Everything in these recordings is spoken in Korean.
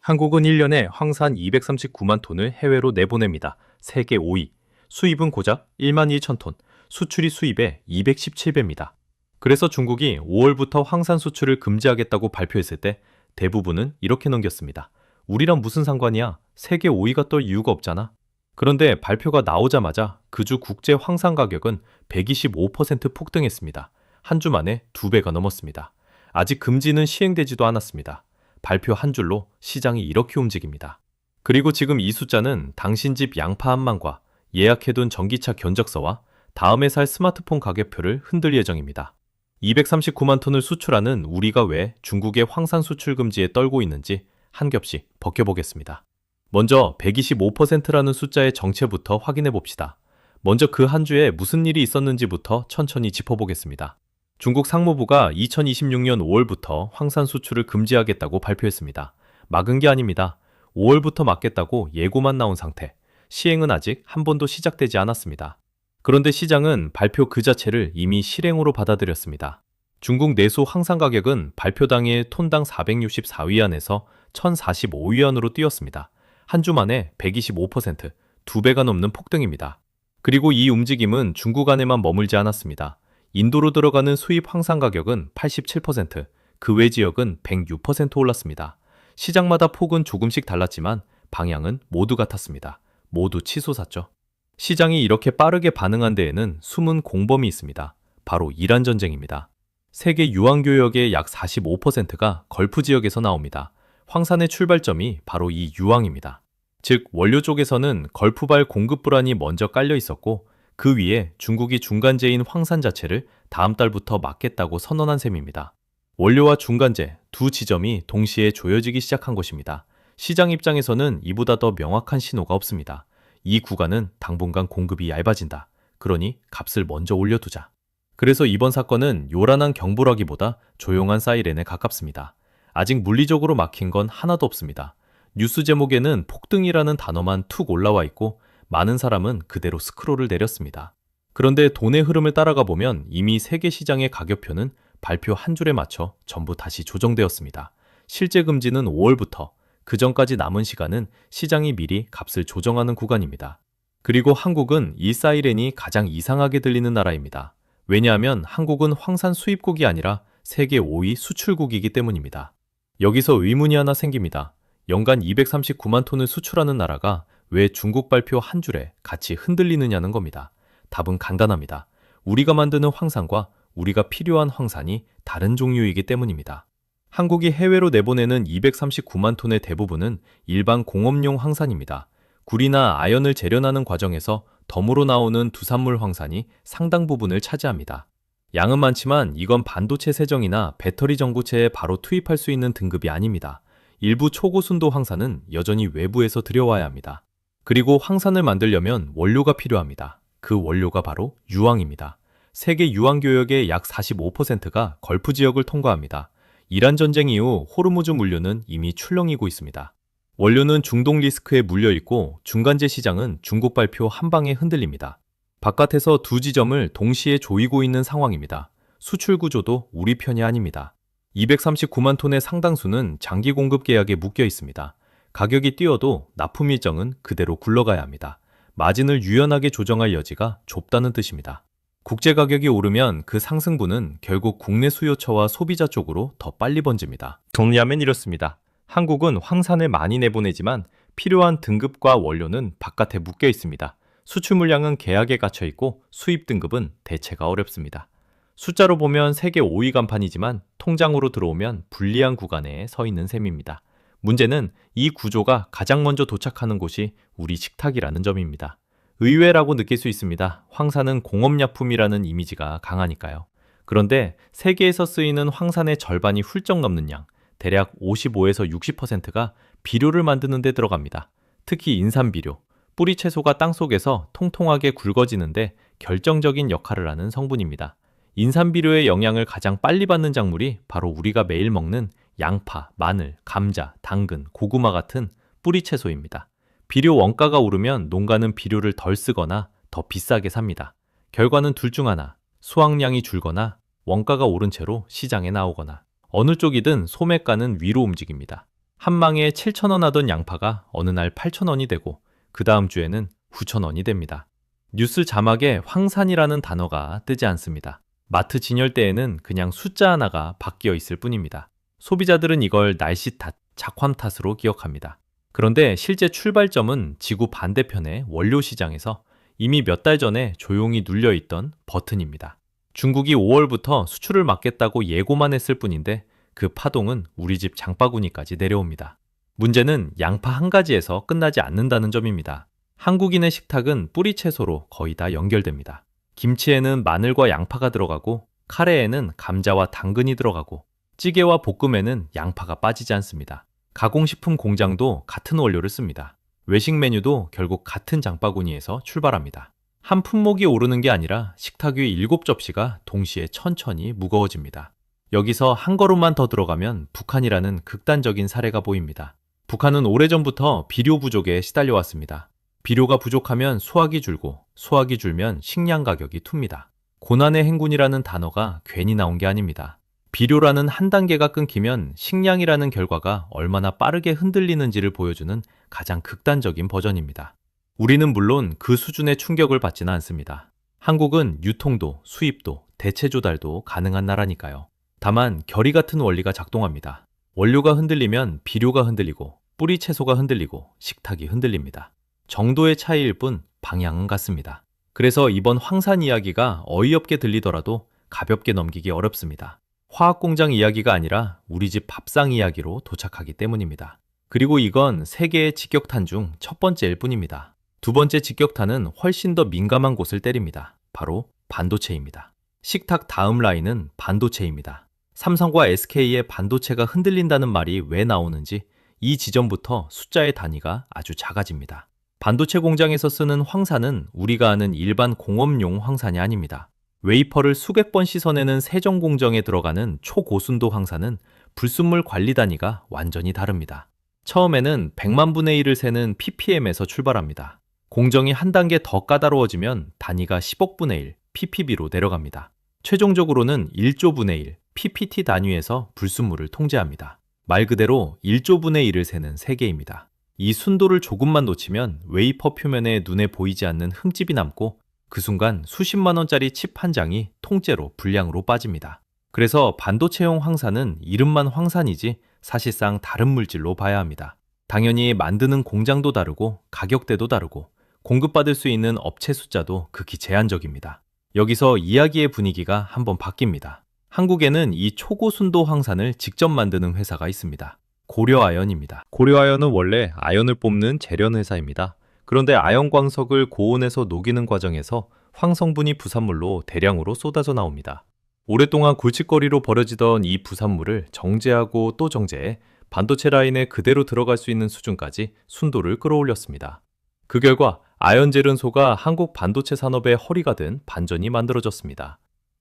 한국은 1년에 황산 239만 톤을 해외로 내보냅니다. 세계 5위. 수입은 고작 1만 2천 톤, 수출이 수입의 217배입니다. 그래서 중국이 5월부터 황산 수출을 금지하겠다고 발표했을 때 대부분은 이렇게 넘겼습니다. 우리랑 무슨 상관이야? 세계 5위가 떨 이유가 없잖아. 그런데 발표가 나오자마자 그 주 국제 황산 가격은 125% 폭등했습니다. 한 주 만에 2배가 넘었습니다. 아직 금지는 시행되지도 않았습니다. 발표 한 줄로 시장이 이렇게 움직입니다. 그리고 지금 이 숫자는 당신 집 양파 한 망과 예약해둔 전기차 견적서와 다음에 살 스마트폰 가격표를 흔들 예정입니다. 239만 톤을 수출하는 우리가 왜 중국의 황산 수출 금지에 떨고 있는지 한 겹씩 벗겨보겠습니다. 먼저 125%라는 숫자의 정체부터 확인해 봅시다. 먼저 그 한 주에 무슨 일이 있었는지부터 천천히 짚어보겠습니다. 중국 상무부가 2026년 5월부터 황산 수출을 금지하겠다고 발표했습니다. 막은 게 아닙니다. 5월부터 막겠다고 예고만 나온 상태. 시행은 아직 한 번도 시작되지 않았습니다. 그런데 시장은 발표 그 자체를 이미 실행으로 받아들였습니다. 중국 내수 황산 가격은 발표 당일 톤당 464위안에서 1045위안으로 뛰었습니다. 한 주 만에 125%, 2배가 넘는 폭등입니다. 그리고 이 움직임은 중국 안에만 머물지 않았습니다. 인도로 들어가는 수입 황산 가격은 87%, 그 외 지역은 106% 올랐습니다. 시장마다 폭은 조금씩 달랐지만 방향은 모두 같았습니다. 모두 치솟았죠. 시장이 이렇게 빠르게 반응한 데에는 숨은 공범이 있습니다. 바로 이란 전쟁입니다. 세계 유황교역의 약 45%가 걸프 지역에서 나옵니다. 황산의 출발점이 바로 이 유황입니다. 즉 원료 쪽에서는 걸프발 공급 불안이 먼저 깔려 있었고 그 위에 중국이 중간재인 황산 자체를 다음 달부터 막겠다고 선언한 셈입니다. 원료와 중간재 두 지점이 동시에 조여지기 시작한 것입니다. 시장 입장에서는 이보다 더 명확한 신호가 없습니다. 이 구간은 당분간 공급이 얇아진다. 그러니 값을 먼저 올려두자. 그래서 이번 사건은 요란한 경보라기보다 조용한 사이렌에 가깝습니다. 아직 물리적으로 막힌 건 하나도 없습니다. 뉴스 제목에는 폭등이라는 단어만 툭 올라와 있고 많은 사람은 그대로 스크롤을 내렸습니다. 그런데 돈의 흐름을 따라가 보면 이미 세계 시장의 가격표는 발표 한 줄에 맞춰 전부 다시 조정되었습니다. 실제 금지는 5월부터, 그 전까지 남은 시간은 시장이 미리 값을 조정하는 구간입니다. 그리고 한국은 이 사이렌이 가장 이상하게 들리는 나라입니다. 왜냐하면 한국은 황산 수입국이 아니라 세계 5위 수출국이기 때문입니다. 여기서 의문이 하나 생깁니다. 연간 239만 톤을 수출하는 나라가 왜 중국 발표 한 줄에 같이 흔들리느냐는 겁니다. 답은 간단합니다. 우리가 만드는 황산과 우리가 필요한 황산이 다른 종류이기 때문입니다. 한국이 해외로 내보내는 239만 톤의 대부분은 일반 공업용 황산입니다. 구리나 아연을 재련하는 과정에서 덤으로 나오는 두산물 황산이 상당 부분을 차지합니다. 양은 많지만 이건 반도체 세정이나 배터리 전구체에 바로 투입할 수 있는 등급이 아닙니다. 일부 초고순도 황산은 여전히 외부에서 들여와야 합니다. 그리고 황산을 만들려면 원료가 필요합니다. 그 원료가 바로 유황입니다. 세계 유황교역의 약 45%가 걸프 지역을 통과합니다. 이란 전쟁 이후 호르무즈 물류는 이미 출렁이고 있습니다. 원료는 중동 리스크에 물려있고 중간재 시장은 중국 발표 한 방에 흔들립니다. 바깥에서 두 지점을 동시에 조이고 있는 상황입니다. 수출 구조도 우리 편이 아닙니다. 239만 톤의 상당수는 장기 공급 계약에 묶여 있습니다. 가격이 뛰어도 납품 일정은 그대로 굴러가야 합니다. 마진을 유연하게 조정할 여지가 좁다는 뜻입니다. 국제 가격이 오르면 그 상승분은 결국 국내 수요처와 소비자 쪽으로 더 빨리 번집니다. 정리하면 이렇습니다. 한국은 황산을 많이 내보내지만 필요한 등급과 원료는 바깥에 묶여 있습니다. 수출 물량은 계약에 갇혀 있고 수입 등급은 대체가 어렵습니다. 숫자로 보면 세계 5위 간판이지만 통장으로 들어오면 불리한 구간에 서 있는 셈입니다. 문제는 이 구조가 가장 먼저 도착하는 곳이 우리 식탁이라는 점입니다. 의외라고 느낄 수 있습니다. 황산은 공업약품이라는 이미지가 강하니까요. 그런데 세계에서 쓰이는 황산의 절반이 훌쩍 넘는 양, 대략 55에서 60%가 비료를 만드는 데 들어갑니다. 특히 인삼비료, 뿌리 채소가 땅속에서 통통하게 굵어지는데 결정적인 역할을 하는 성분입니다. 인삼비료의 영향을 가장 빨리 받는 작물이 바로 우리가 매일 먹는 양파, 마늘, 감자, 당근, 고구마 같은 뿌리 채소입니다. 비료 원가가 오르면 농가는 비료를 덜 쓰거나 더 비싸게 삽니다. 결과는 둘 중 하나, 수확량이 줄거나 원가가 오른 채로 시장에 나오거나 어느 쪽이든 소매가는 위로 움직입니다. 한 망에 7,000원 하던 양파가 어느 날 8,000원이 되고 그 다음 주에는 9,000원이 됩니다. 뉴스 자막에 황산이라는 단어가 뜨지 않습니다. 마트 진열대에는 그냥 숫자 하나가 바뀌어 있을 뿐입니다. 소비자들은 이걸 날씨 탓, 작황 탓으로 기억합니다. 그런데 실제 출발점은 지구 반대편의 원료 시장에서 이미 몇 달 전에 조용히 눌려있던 버튼입니다. 중국이 5월부터 수출을 막겠다고 예고만 했을 뿐인데 그 파동은 우리 집 장바구니까지 내려옵니다. 문제는 양파 한 가지에서 끝나지 않는다는 점입니다. 한국인의 식탁은 뿌리 채소로 거의 다 연결됩니다. 김치에는 마늘과 양파가 들어가고 카레에는 감자와 당근이 들어가고 찌개와 볶음에는 양파가 빠지지 않습니다. 가공식품 공장도 같은 원료를 씁니다. 외식 메뉴도 결국 같은 장바구니에서 출발합니다. 한 품목이 오르는 게 아니라 식탁 위 7접시가 동시에 천천히 무거워집니다. 여기서 한 걸음만 더 들어가면 북한이라는 극단적인 사례가 보입니다. 북한은 오래전부터 비료 부족에 시달려왔습니다. 비료가 부족하면 수확이 줄고 수확이 줄면 식량 가격이 툽니다. 고난의 행군이라는 단어가 괜히 나온 게 아닙니다. 비료라는 한 단계가 끊기면 식량이라는 결과가 얼마나 빠르게 흔들리는지를 보여주는 가장 극단적인 버전입니다. 우리는 물론 그 수준의 충격을 받지는 않습니다. 한국은 유통도, 수입도, 대체 조달도 가능한 나라니까요. 다만 결이 같은 원리가 작동합니다. 원료가 흔들리면 비료가 흔들리고 뿌리 채소가 흔들리고 식탁이 흔들립니다. 정도의 차이일 뿐 방향은 같습니다. 그래서 이번 황산 이야기가 어이없게 들리더라도 가볍게 넘기기 어렵습니다. 화학공장 이야기가 아니라 우리 집 밥상 이야기로 도착하기 때문입니다. 그리고 이건 세계의 직격탄 중 첫 번째일 뿐입니다. 두 번째 직격탄은 훨씬 더 민감한 곳을 때립니다. 바로 반도체입니다. 식탁 다음 라인은 반도체입니다. 삼성과 SK의 반도체가 흔들린다는 말이 왜 나오는지 이 지점부터 숫자의 단위가 아주 작아집니다. 반도체 공장에서 쓰는 황산은 우리가 아는 일반 공업용 황산이 아닙니다. 웨이퍼를 수백 번 씻어내는 세정 공정에 들어가는 초고순도 황산은 불순물 관리 단위가 완전히 다릅니다. 처음에는 100만 분의 1을 세는 ppm에서 출발합니다. 공정이 한 단계 더 까다로워지면 단위가 10억 분의 1, ppb로 내려갑니다. 최종적으로는 1조 분의 1, ppt 단위에서 불순물을 통제합니다. 말 그대로 1조 분의 1을 세는 세계입니다. 이 순도를 조금만 놓치면 웨이퍼 표면에 눈에 보이지 않는 흠집이 남고 그 순간 수십만 원짜리 칩 한 장이 통째로 불량으로 빠집니다. 그래서 반도체용 황산은 이름만 황산이지 사실상 다른 물질로 봐야 합니다. 당연히 만드는 공장도 다르고 가격대도 다르고 공급받을 수 있는 업체 숫자도 극히 제한적입니다. 여기서 이야기의 분위기가 한번 바뀝니다. 한국에는 이 초고순도 황산을 직접 만드는 회사가 있습니다. 고려아연입니다. 고려아연은 원래 아연을 뽑는 재련 회사입니다. 그런데 아연 광석을 고온에서 녹이는 과정에서 황성분이 부산물로 대량으로 쏟아져 나옵니다. 오랫동안 골칫거리로 버려지던 이 부산물을 정제하고 또 정제해 반도체 라인에 그대로 들어갈 수 있는 수준까지 순도를 끌어올렸습니다. 그 결과 아연 제련소가 한국 반도체 산업의 허리가 된 반전이 만들어졌습니다.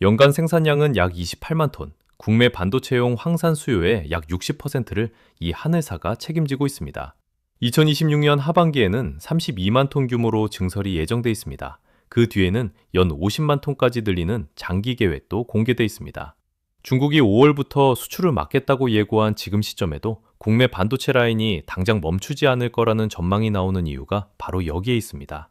연간 생산량은 약 28만 톤, 국내 반도체용 황산 수요의 약 60%를 이 한 회사가 책임지고 있습니다. 2026년 하반기에는 32만 톤 규모로 증설이 예정돼 있습니다. 그 뒤에는 연 50만 톤까지 늘리는 장기 계획도 공개돼 있습니다. 중국이 5월부터 수출을 막겠다고 예고한 지금 시점에도 국내 반도체 라인이 당장 멈추지 않을 거라는 전망이 나오는 이유가 바로 여기에 있습니다.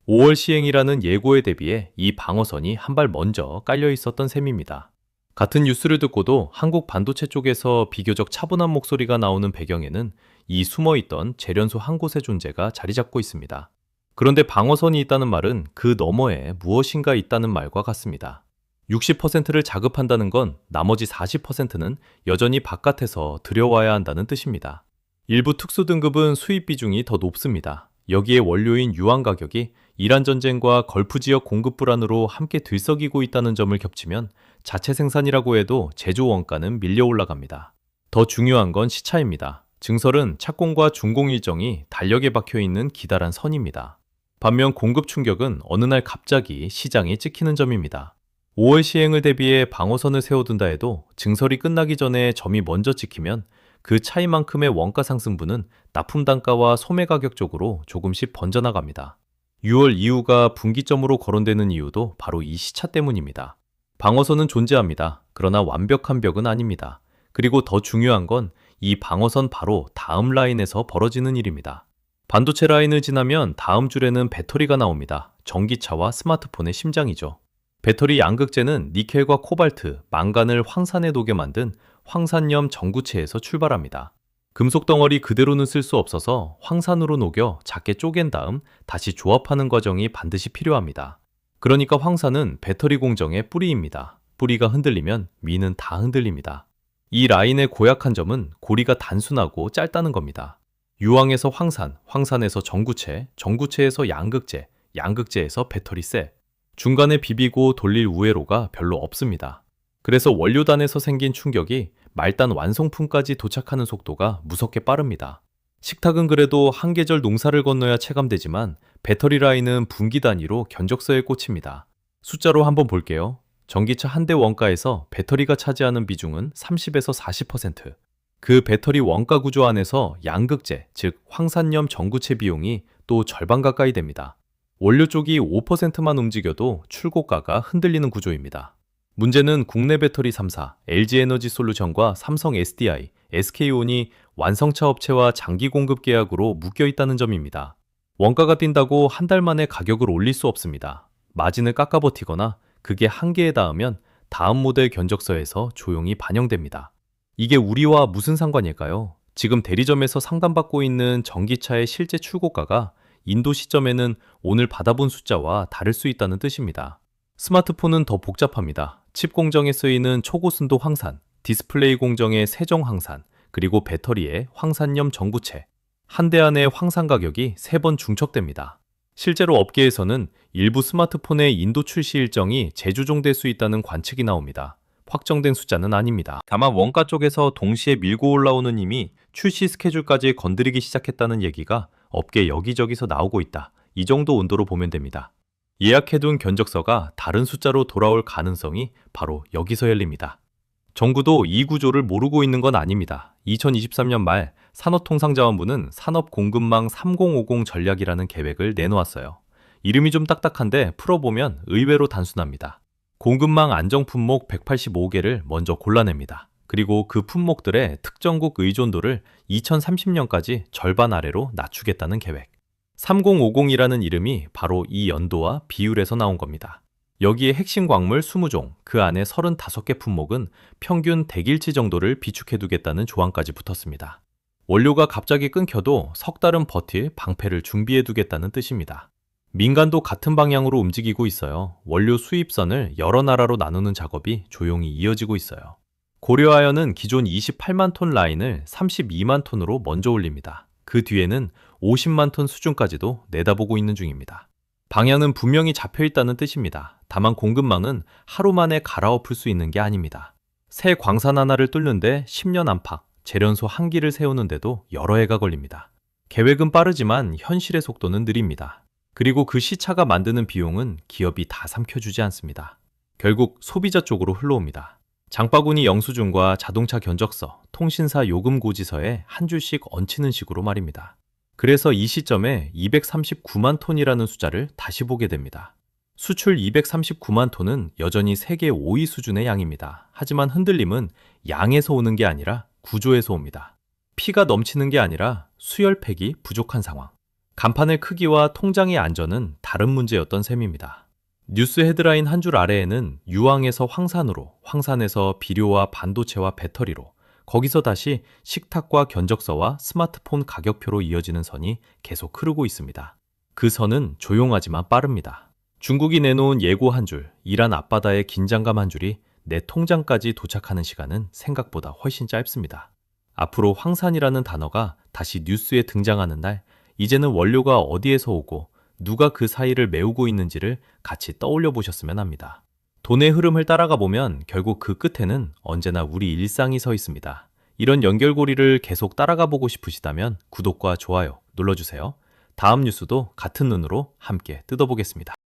5월 시행이라는 예고에 대비해 이 방어선이 한 발 먼저 깔려 있었던 셈입니다. 같은 뉴스를 듣고도 한국 반도체 쪽에서 비교적 차분한 목소리가 나오는 배경에는 이 숨어있던 재련소 한 곳의 존재가 자리 잡고 있습니다. 그런데 방어선이 있다는 말은 그 너머에 무엇인가 있다는 말과 같습니다. 60%를 자급한다는 건 나머지 40%는 여전히 바깥에서 들여와야 한다는 뜻입니다. 일부 특수 등급은 수입 비중이 더 높습니다. 여기에 원료인 유황 가격이 이란 전쟁과 걸프 지역 공급 불안으로 함께 들썩이고 있다는 점을 겹치면 자체 생산이라고 해도 제조 원가는 밀려 올라갑니다. 더 중요한 건 시차입니다. 증설은 착공과 준공 일정이 달력에 박혀 있는 기다란 선입니다. 반면 공급 충격은 어느 날 갑자기 시장에 찍히는 점입니다. 5월 시행을 대비해 방어선을 세워둔다 해도 증설이 끝나기 전에 점이 먼저 찍히면 그 차이만큼의 원가 상승분은 납품 단가와 소매 가격 쪽으로 조금씩 번져나갑니다. 6월 이후가 분기점으로 거론되는 이유도 바로 이 시차 때문입니다. 방어선은 존재합니다. 그러나 완벽한 벽은 아닙니다. 그리고 더 중요한 건 이 방어선 바로 다음 라인에서 벌어지는 일입니다. 반도체 라인을 지나면 다음 줄에는 배터리가 나옵니다. 전기차와 스마트폰의 심장이죠. 배터리 양극재는 니켈과 코발트, 망간을 황산에 녹여 만든 황산염 전구체에서 출발합니다. 금속 덩어리 그대로는 쓸 수 없어서 황산으로 녹여 작게 쪼갠 다음 다시 조합하는 과정이 반드시 필요합니다. 그러니까 황산은 배터리 공정의 뿌리입니다. 뿌리가 흔들리면 위는 다 흔들립니다. 이 라인의 고약한 점은 고리가 단순하고 짧다는 겁니다. 유황에서 황산, 황산에서 전구체, 전구체에서 양극재, 양극재에서 배터리셀. 중간에 비비고 돌릴 우회로가 별로 없습니다. 그래서 원료단에서 생긴 충격이 말단 완성품까지 도착하는 속도가 무섭게 빠릅니다. 식탁은 그래도 한 계절 농사를 건너야 체감되지만 배터리 라인은 분기 단위로 견적서에 꽂힙니다. 숫자로 한번 볼게요. 전기차 한 대 원가에서 배터리가 차지하는 비중은 30에서 40%. 그 배터리 원가 구조 안에서 양극재, 즉 황산염 전구체 비용이 또 절반 가까이 됩니다. 원료 쪽이 5%만 움직여도 출고가가 흔들리는 구조입니다. 문제는 국내 배터리 3사, LG에너지솔루션과 삼성 SDI, SK온이 완성차 업체와 장기 공급 계약으로 묶여 있다는 점입니다. 원가가 뛴다고 한 달 만에 가격을 올릴 수 없습니다. 마진을 깎아버티거나 그게 한계에 닿으면 다음 모델 견적서에서 조용히 반영됩니다. 이게 우리와 무슨 상관일까요? 지금 대리점에서 상담받고 있는 전기차의 실제 출고가가 인도 시점에는 오늘 받아본 숫자와 다를 수 있다는 뜻입니다. 스마트폰은 더 복잡합니다. 칩 공정에 쓰이는 초고순도 황산, 디스플레이 공정의 세정 황산, 그리고 배터리의 황산염 전구체. 한 대 안의 황산 가격이 3번 중첩됩니다. 실제로 업계에서는 일부 스마트폰의 인도 출시 일정이 재조정될 수 있다는 관측이 나옵니다. 확정된 숫자는 아닙니다. 다만 원가 쪽에서 동시에 밀고 올라오는 힘이 출시 스케줄까지 건드리기 시작했다는 얘기가 업계 여기저기서 나오고 있다. 이 정도 온도로 보면 됩니다. 예약해둔 견적서가 다른 숫자로 돌아올 가능성이 바로 여기서 열립니다. 정부도 이 구조를 모르고 있는 건 아닙니다. 2023년 말 산업통상자원부는 산업공급망 3050 전략이라는 계획을 내놓았어요. 이름이 좀 딱딱한데 풀어보면 의외로 단순합니다. 공급망 안정 품목 185개를 먼저 골라냅니다. 그리고 그 품목들의 특정국 의존도를 2030년까지 절반 아래로 낮추겠다는 계획. 3050이라는 이름이 바로 이 연도와 비율에서 나온 겁니다. 여기에 핵심 광물 20종, 그 안에 35개 품목은 평균 대길치 정도를 비축해두겠다는 조항까지 붙었습니다. 원료가 갑자기 끊겨도 석 달은 버틸 방패를 준비해두겠다는 뜻입니다. 민간도 같은 방향으로 움직이고 있어요. 원료 수입선을 여러 나라로 나누는 작업이 조용히 이어지고 있어요. 고려아연은 기존 28만 톤 라인을 32만 톤으로 먼저 올립니다. 그 뒤에는 50만 톤 수준까지도 내다보고 있는 중입니다. 방향은 분명히 잡혀있다는 뜻입니다. 다만 공급망은 하루 만에 갈아엎을 수 있는 게 아닙니다. 새 광산 하나를 뚫는데 10년 안팎, 재련소 한 기를 세우는데도 여러 해가 걸립니다. 계획은 빠르지만 현실의 속도는 느립니다. 그리고 그 시차가 만드는 비용은 기업이 다 삼켜주지 않습니다. 결국 소비자 쪽으로 흘러옵니다. 장바구니 영수증과 자동차 견적서, 통신사 요금 고지서에 한 줄씩 얹히는 식으로 말입니다. 그래서 이 시점에 239만 톤이라는 숫자를 다시 보게 됩니다. 수출 239만 톤은 여전히 세계 5위 수준의 양입니다. 하지만 흔들림은 양에서 오는 게 아니라 구조에서 옵니다. 피가 넘치는 게 아니라 수혈팩이 부족한 상황. 간판의 크기와 통장의 안전은 다른 문제였던 셈입니다. 뉴스 헤드라인 한 줄 아래에는 유황에서 황산으로, 황산에서 비료와 반도체와 배터리로, 거기서 다시 식탁과 견적서와 스마트폰 가격표로 이어지는 선이 계속 흐르고 있습니다. 그 선은 조용하지만 빠릅니다. 중국이 내놓은 예고 한 줄, 이란 앞바다의 긴장감 한 줄이 내 통장까지 도착하는 시간은 생각보다 훨씬 짧습니다. 앞으로 황산이라는 단어가 다시 뉴스에 등장하는 날, 이제는 원료가 어디에서 오고 누가 그 사이를 메우고 있는지를 같이 떠올려 보셨으면 합니다. 돈의 흐름을 따라가 보면 결국 그 끝에는 언제나 우리 일상이 서 있습니다. 이런 연결고리를 계속 따라가 보고 싶으시다면 구독과 좋아요 눌러주세요. 다음 뉴스도 같은 눈으로 함께 뜯어보겠습니다.